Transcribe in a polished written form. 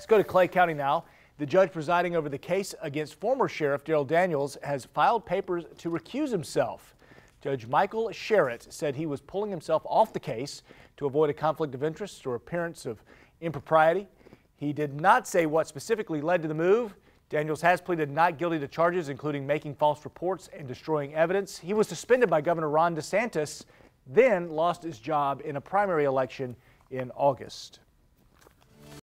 Let's go to Clay County now. The judge presiding over the case against former Sheriff Darryl Daniels has filed papers to recuse himself. Judge Michael Sharrit said he was pulling himself off the case to avoid a conflict of interest or appearance of impropriety. He did not say what specifically led to the move. Daniels has pleaded not guilty to charges including making false reports and destroying evidence. He was suspended by Governor Ron DeSantis, then lost his job in a primary election in August.